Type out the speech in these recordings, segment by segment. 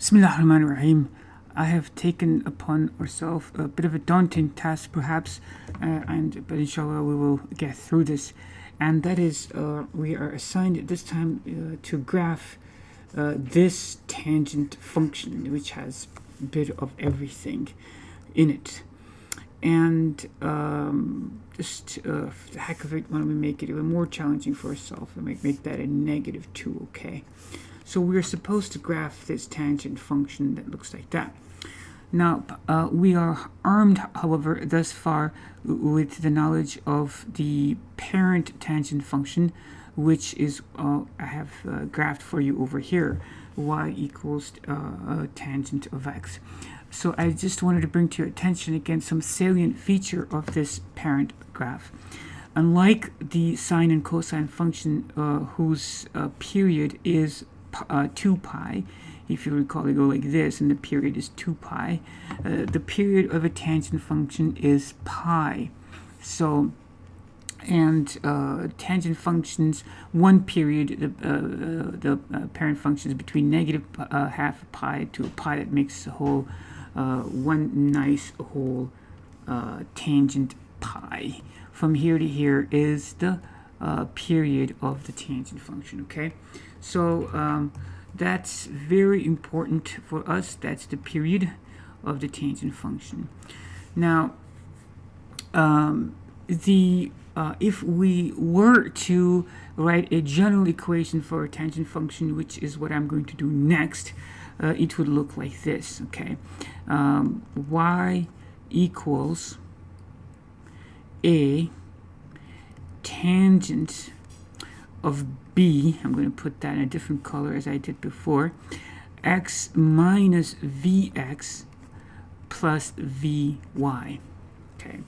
Bismillahirrahmanirrahim. I have taken upon ourselves a bit of a daunting task, perhaps, but inshallah we will get through this. And that is, we are assigned this time to graph this tangent function, which has a bit of everything in it. And just for the heck of it, why don't we make it even more challenging for ourselves and make that a -2, okay? So we're supposed to graph this tangent function that looks like that. Now, we are armed, however, thus far with the knowledge of the parent tangent function, which is, I have graphed for you over here, y equals tangent of x. So I just wanted to bring to your attention again some salient feature of this parent graph. Unlike the sine and cosine function, whose period is 2 pi, if you recall, they go like this, and the period is 2 pi. The period of a tangent function is pi. So, and tangent functions, one period, the parent function is between -half pi to pi. That makes the whole one nice whole tangent pi. From here to here is the period of the tangent function, okay? So that's very important for us. That's the period of the tangent function. Now, if we were to write a general equation for a tangent function, which is what I'm going to do next, it would look like this, okay? Y equals a tangent of b, I'm going to put that in a different color as I did before, x minus vx plus vy. Okay.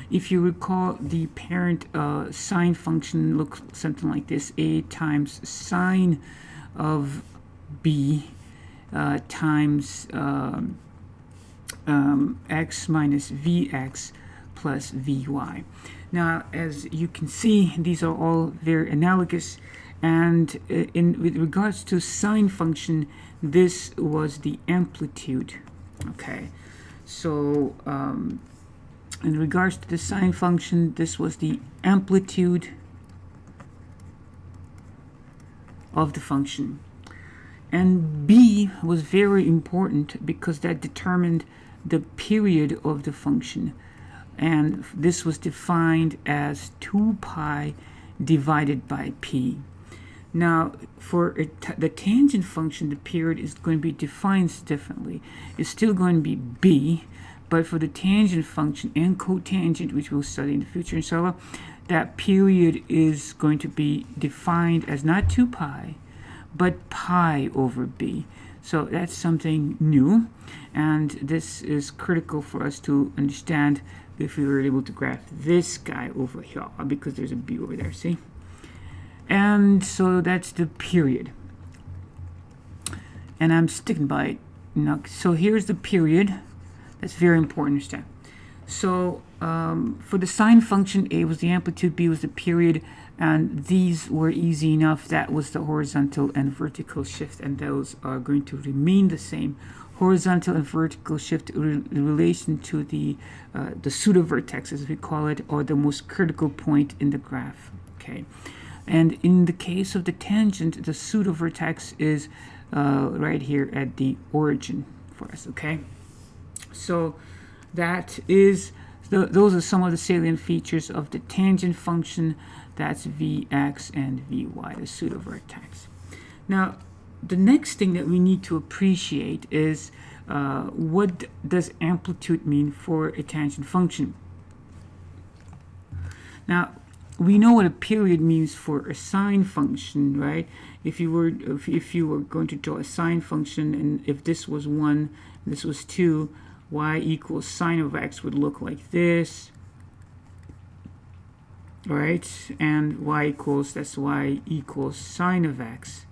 If you recall, the parent sine function looks something like this: a times sine of b times x minus vx plus vy. Now, as you can see, these are all very analogous, and with regards to sine function, this was the amplitude. Okay, so in regards to the sine function, this was the amplitude of the function, and b was very important because that determined the period of the function. And this was defined as 2 pi divided by p. Now, for the tangent function, the period is going to be defined differently. It's still going to be b, but for the tangent function and cotangent, which we'll study in the future, inshallah, that period is going to be defined as not 2 pi, but pi over b. So that's something new, and this is critical for us to understand if we were able to graph this guy over here, because there's a b over there, see? And so that's the period. And I'm sticking by it. Now, so here's the period. That's very important to understand. So for the sine function, a was the amplitude, b was the period, and these were easy enough. That was the horizontal and vertical shift, and those are going to remain the same. Horizontal and vertical shift in relation to the pseudo-vertex, as we call it, or the most critical point in the graph. Okay, and in the case of the tangent, the pseudo-vertex is right here at the origin for us. Okay, so that is those are some of the salient features of the tangent function. That's vx and vy, the pseudo-vertex. Now, the next thing that we need to appreciate is what does amplitude mean for a tangent function? Now, we know what a period means for a sine function, right? If you were going to draw a sine function, and if this was 1, this was 2, y equals sine of x would look like this, right? And y equals, that's y equals sine of x.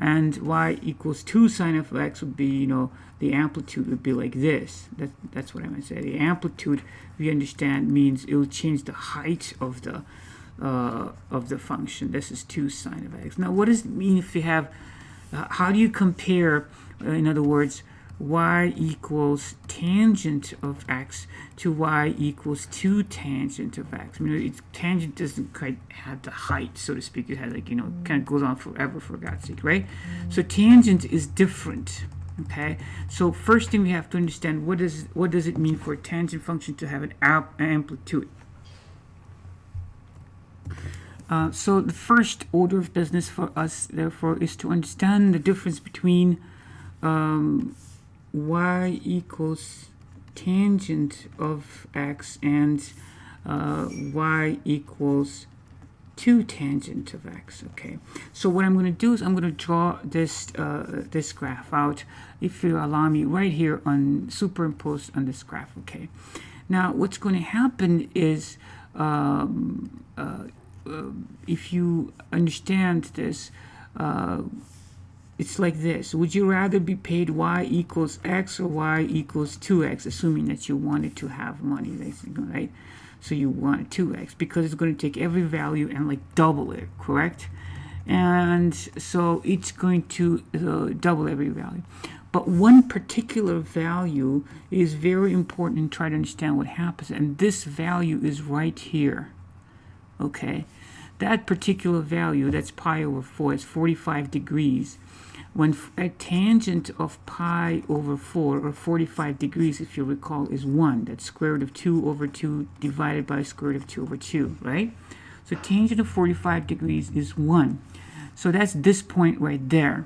And y equals 2 sine of x would be, you know, the amplitude would be like this. That's what I meant to say. The amplitude, we understand, means it will change the height of the function. This is 2 sine of x. Now, what does it mean if you have, how do you compare In other words, y equals tangent of x to y equals 2 tangent of x. I mean, tangent doesn't quite have the height, so to speak. It has, like, kind of goes on forever, for God's sake, right? So tangent is different. Okay, so first thing we have to understand, what does it mean for a tangent function to have an amplitude? So the first order of business for us, therefore, is to understand the difference between y equals tangent of x and y equals 2 tangent of x. Okay, so what I'm going to do is I'm going to draw this this graph out, if you allow me, right here on superimposed on this graph. Okay, now what's going to happen is if you understand this, it's like this. Would you rather be paid y equals x or y equals 2x, assuming that you wanted to have money, right? So you want 2x because it's going to take every value and like double it, correct? And so it's going to double every value. But one particular value is very important and try to understand what happens. And this value is right here. Okay, that particular value, that's pi over 4, is 45 degrees. When a tangent of pi over 4, or 45 degrees, if you recall, is 1. That's square root of 2 over 2 divided by square root of 2 over 2, right? So tangent of 45 degrees is 1. So that's this point right there.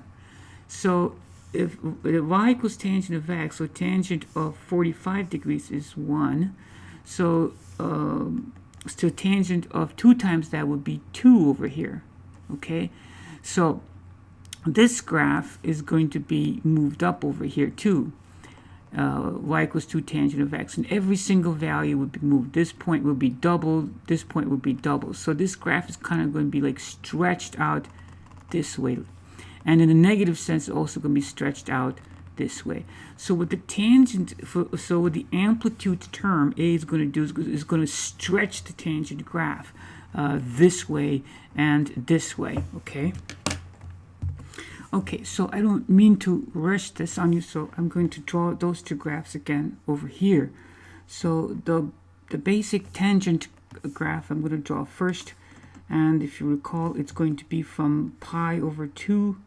So if y equals tangent of x, so tangent of 45 degrees is 1. So so tangent of 2 times that would be 2 over here. Okay, so this graph is going to be moved up over here too. Y equals 2 tangent of x, and every single value would be moved. This point will be doubled, this point will be doubled. So this graph is kind of going to be like stretched out this way, and in a negative sense also going to be stretched out this way. So with the tangent, so with the amplitude term, A is going to do is going to stretch the tangent graph this way and this way. Okay. Okay, so I don't mean to rush this on you, so I'm going to draw those 2 graphs again over here. So the basic tangent graph I'm going to draw first, and if you recall, it's going to be from pi over 2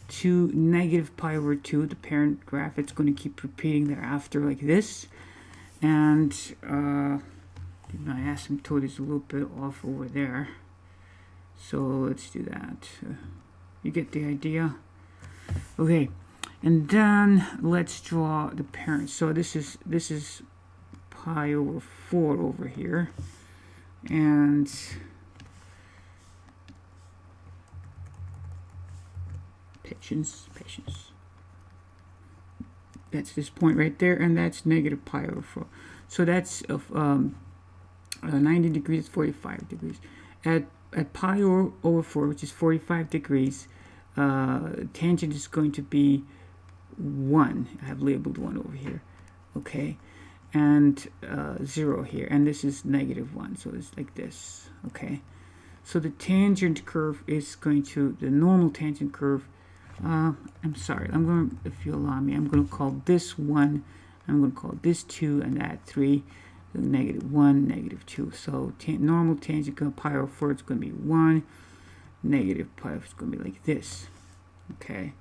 to negative pi over 2, the parent graph. It's going to keep repeating thereafter like this. And my asymptote is a little bit off over there. So let's do that. You get the idea? Okay, and then let's draw the parent. So this is pi over 4 over here, and patience. That's this point right there, and that's negative pi over 4. So that's 90 degrees, 45 degrees. At pi over 4, which is 45 degrees, tangent is going to be 1. I have labeled 1 over here. Okay, and 0 here, and this is negative 1, so it's like this. Okay, so the tangent curve is going to, the normal tangent curve, I'm sorry, I'm going to, if you allow me, I'm going to call this 1, I'm going to call this 2, and that 3, so negative 1, negative 2. So normal tangent pi over 4, it's going to be 1, negative pi is going to be like this. Okay,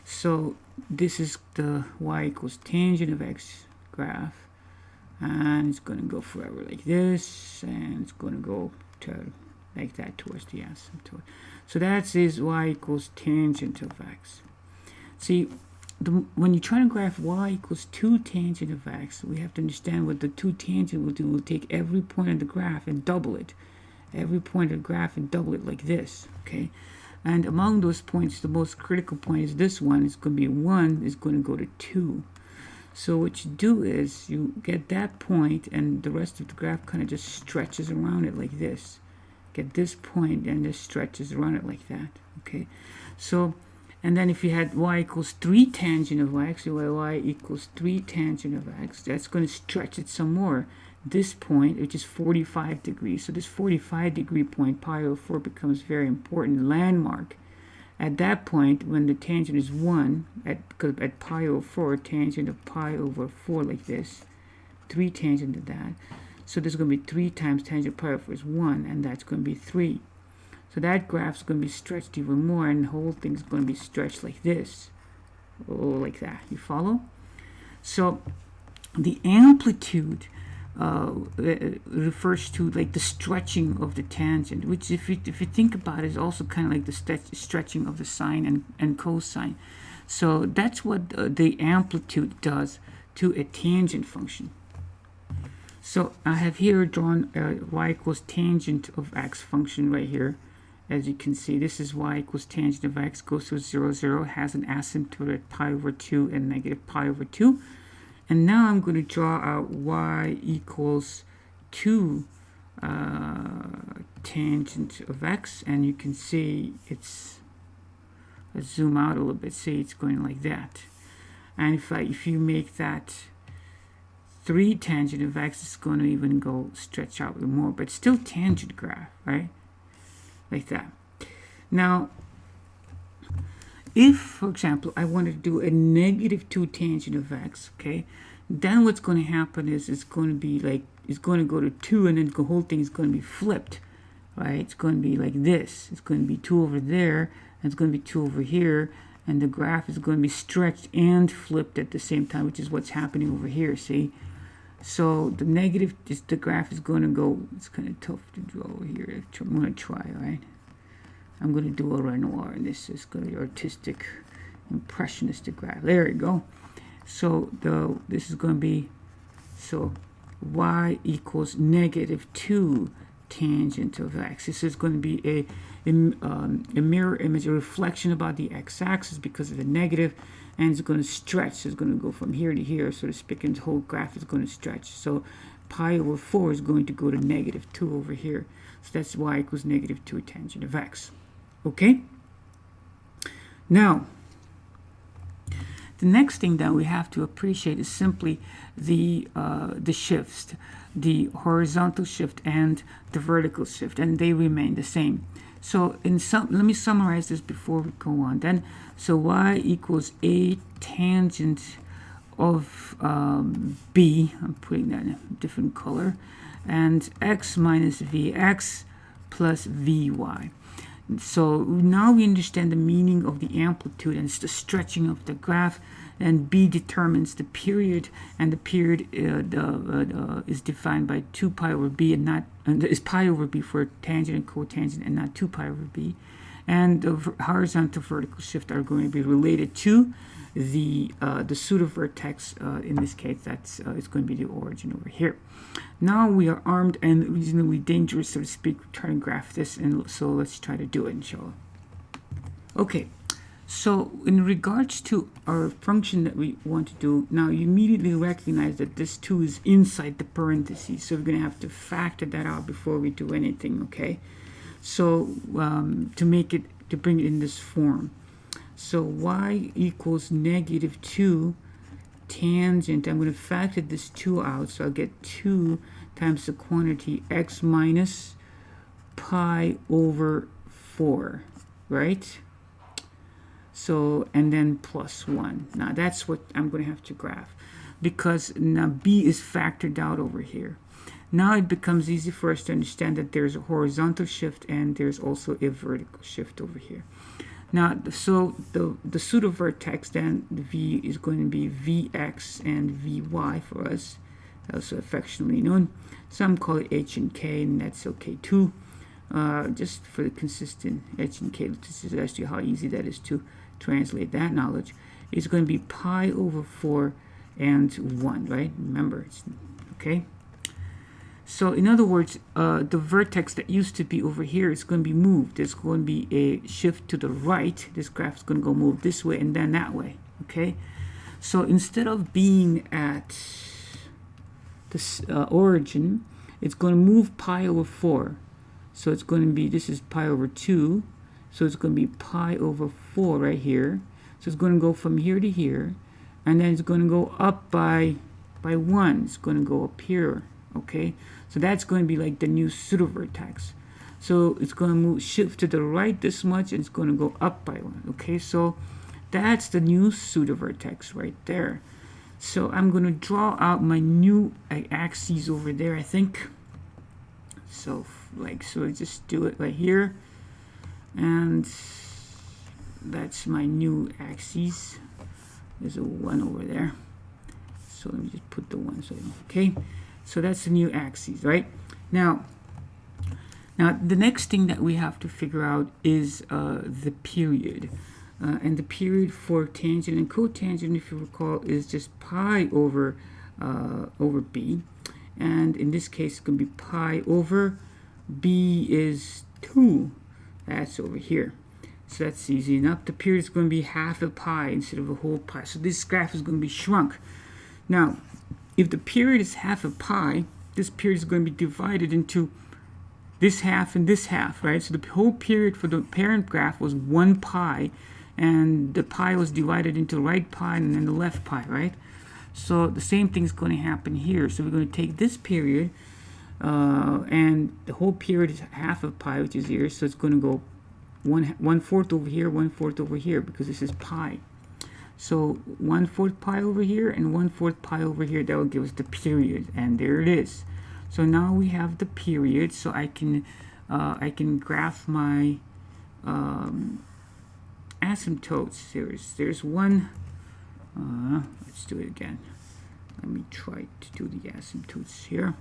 so this is the y equals tangent of x graph, and it's going to go forever like this, and it's going to go to like that towards the asymptote. So that is y equals tangent of x. See, when you try to graph y equals 2 tangent of x, we have to understand what the 2 tangent will do. We'll take every point of the graph and double it. Every point of the graph and double it like this. Okay, and among those points, the most critical point is this one. It's going to be 1, is going to go to 2. So what you do is you get that point, and the rest of the graph kind of just stretches around it like this. Get this point and just stretches around it like that. Okay, so, and then if you had y equals 3 tangent of x, y equals 3 tangent of x, that's going to stretch it some more. This point, which is 45 degrees, so this 45 degree point, pi over 4, becomes very important landmark. At that point, when the tangent is 1, because at pi over 4, tangent of pi over 4 like this, 3 tangent of that. So this is going to be 3 times tangent of pi over 4 is 1, and that's going to be 3. So that graph is going to be stretched even more, and the whole thing is going to be stretched like this. Oh, like that. You follow? So the amplitude refers to like the stretching of the tangent, which if you think about it, is also kind of like the stretching of the sine and cosine. So that's what the amplitude does to a tangent function. So I have here drawn y equals tangent of x function right here. As you can see, this is y equals tangent of x, goes to 0, 0, has an asymptote at pi over 2 and negative pi over 2. And now I'm going to draw out y equals 2 tangent of x, and you can see it's, let's zoom out a little bit, see it's going like that. And if you make that 3 tangent of x, it's going to even go stretch out more, but still tangent graph, right? Like that. Now, if, for example, I wanted to do a negative 2 tangent of x, okay, then what's going to happen is it's going to be like, it's going to go to 2, and then the whole thing is going to be flipped, right? It's going to be like this. It's going to be 2 over there, and it's going to be 2 over here, and the graph is going to be stretched and flipped at the same time, which is what's happening over here, see? So the negative, the graph is going to go, it's kind of tough to draw over here. I'm going to try, right? I'm going to do a Renoir, and this is going to be artistic, impressionistic graph. There you go. So this is going to be, so y equals negative 2 tangent of x. This is going to be a mirror image, a reflection about the x-axis because of the negative, and it's going to stretch. So it's going to go from here to here, so to speak, and the whole graph is going to stretch. So pi over 4 is going to go to negative 2 over here. So that's y equals negative 2 tangent of x. Okay? Now, the next thing that we have to appreciate is simply the shifts, the horizontal shift and the vertical shift, and they remain the same. So let me summarize this before we go on. Then, so y equals a tangent of b. I'm putting that in a different color, and x minus vx plus vy. So now we understand the meaning of the amplitude, and it's the stretching of the graph, and b determines the period, and the period is defined by 2 pi over b, and not is pi over b for tangent and cotangent, and not 2 pi over b. And the horizontal vertical shift are going to be related to the pseudo-vertex. In this case, that's it's going to be the origin over here. Now we are armed and reasonably dangerous, so to speak, to try to graph this, and so let's try to do it, inshallah. Okay, so in regards to our function that we want to do, now you immediately recognize that this 2 is inside the parentheses, so we're going to have to factor that out before we do anything, okay? So to bring it in this form. So y equals negative 2 tangent. I'm going to factor this 2 out, so I'll get 2 times the quantity x minus pi over 4, right? So, and then plus 1. Now that's what I'm going to have to graph, because now b is factored out over here. Now it becomes easy for us to understand that there's a horizontal shift and there's also a vertical shift over here. Now, so the pseudo-vertex, then the v is going to be vx and vy for us, also affectionately known. Some call it h and k, and that's okay too. Just for the consistent h and k, to suggest you how easy that is to translate that knowledge. It's going to be pi over 4 and 1, right? Remember, it's okay. So in other words, the vertex that used to be over here is going to be moved. There's going to be a shift to the right. This graph is going to go move this way and then that way, okay? So instead of being at this origin, it's going to move pi over 4. So it's going to be, this is pi over 2. So it's going to be pi over 4 right here. So it's going to go from here to here. And then it's going to go up by 1. It's going to go up here. Okay, so that's going to be like the new pseudo-vertex. So it's going to move, shift to the right this much, and it's going to go up by 1. Okay, so that's the new pseudovertex right there. So I'm going to draw out my new axes over there, I think. So so just do it right here, and that's my new axes. There's a 1 over there, so let me just put the 1. So okay, so that's the new axes, right? Now the next thing that we have to figure out is the period. And the period for tangent and cotangent, if you recall, is just pi over b. And in this case, it's going to be pi over b is 2. That's over here. So that's easy enough. The period is going to be half a pi instead of a whole pi. So this graph is going to be shrunk. Now, if the period is half a pi, this period is going to be divided into this half and this half, right? So the whole period for the parent graph was 1 pi, and the pi was divided into right pi and then the left pi, right? So the same thing is going to happen here. So we're going to take this period, and the whole period is half of pi, which is here. So it's going to go 1/4 over here, 1/4 over here, because this is pi. So 1/4 pi over here and 1/4 pi over here. That will give us the period, and there it is. So now we have the period. So I can graph my asymptotes. There's one. Let's do it again. Let me try to do the asymptotes here.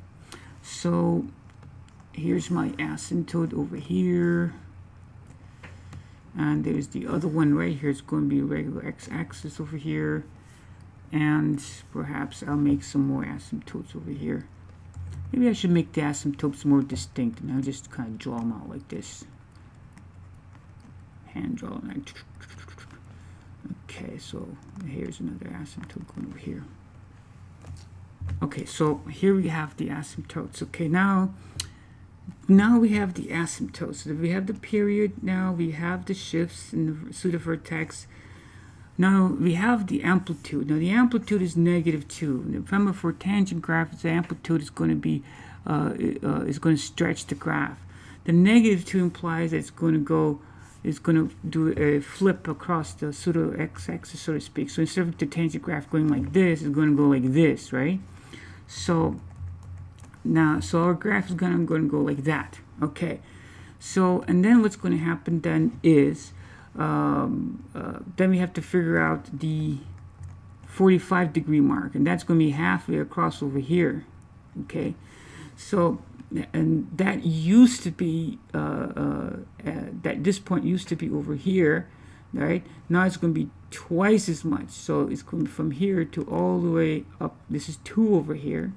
So here's my asymptote over here, and there's the other one right here. It's going to be regular x-axis over here, and perhaps I'll make some more asymptotes over here. Maybe I should make the asymptotes more distinct, and I'll just kind of draw them out like this. Hand draw them. Okay, so here's another asymptote going over here. Okay, so here we have the asymptotes. Okay, now we have the asymptotes. So we have the period. Now we have the shifts in the pseudovertex. Now we have the amplitude. Now the amplitude is -2. Remember, for tangent graph, the amplitude is going to be is going to stretch the graph. The -2 implies that it's going to do a flip across the pseudo x-axis, so to speak. So instead of the tangent graph going like this, it's going to go like this, right? So now, our graph is going to go like that. Okay. So, and then what's going to happen then is, then we have to figure out the 45-degree mark, and that's going to be halfway across over here. Okay. So, and that used to be that this point used to be over here, right? Now it's going to be twice as much. So it's going from here to all the way up. This is 2 over here.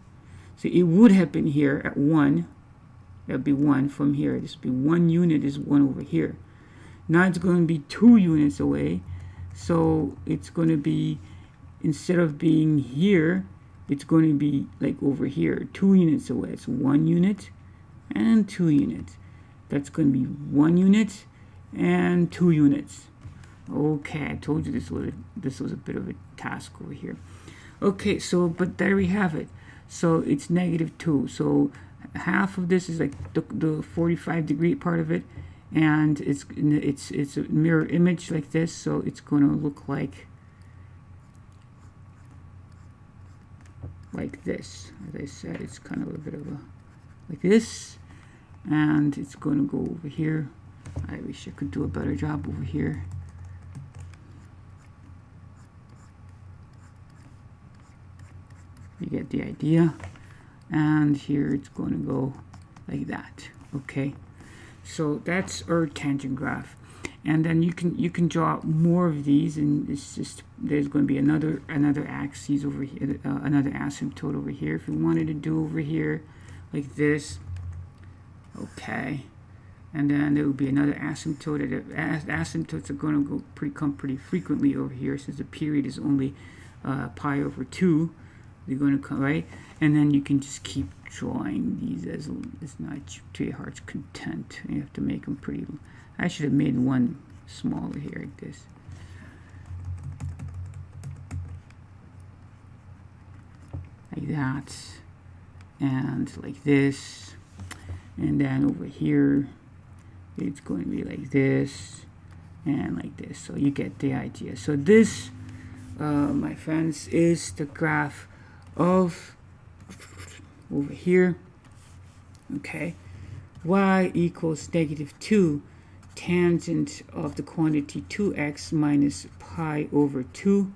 So it would have been here at 1. That would be 1 from here. This would be 1 unit is 1 over here. Now it's going to be 2 units away. So it's going to be, instead of being here, it's going to be like over here, 2 units away. It's 1 unit and 2 units. That's going to be 1 unit and 2 units. Okay, I told you this was a bit of a task over here. Okay, so but there we have it. So it's -2. So half of this is like the 45-degree part of it, and it's a mirror image like this. So it's going to look like this. As I said, it's kind of a bit of a like this, and it's going to go over here. I wish I could do a better job over here. You get the idea. And here it's going to go like that. Okay, so that's our tangent graph. And then you can draw more of these, and it's just there's going to be another axis over here, another asymptote over here. If you wanted to do over here like this, okay. And then there will be another asymptote. Asymptotes are going to come pretty frequently over here, since the period is only pi over 2. They're going to come, right? And then you can just keep drawing these as it's not to your heart's content. You have to make them pretty. I should have made one smaller here like this. Like that. And like this. And then over here, it's going to be like this and like this. So you get the idea. So this, my friends, is the graph of over here. Okay, y equals -2 tangent of the quantity 2x minus pi over 2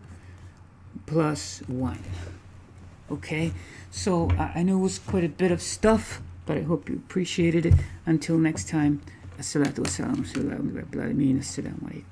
plus 1. Okay, so I know it was quite a bit of stuff, but I hope you appreciated it. Until next time, assalamu alaikum.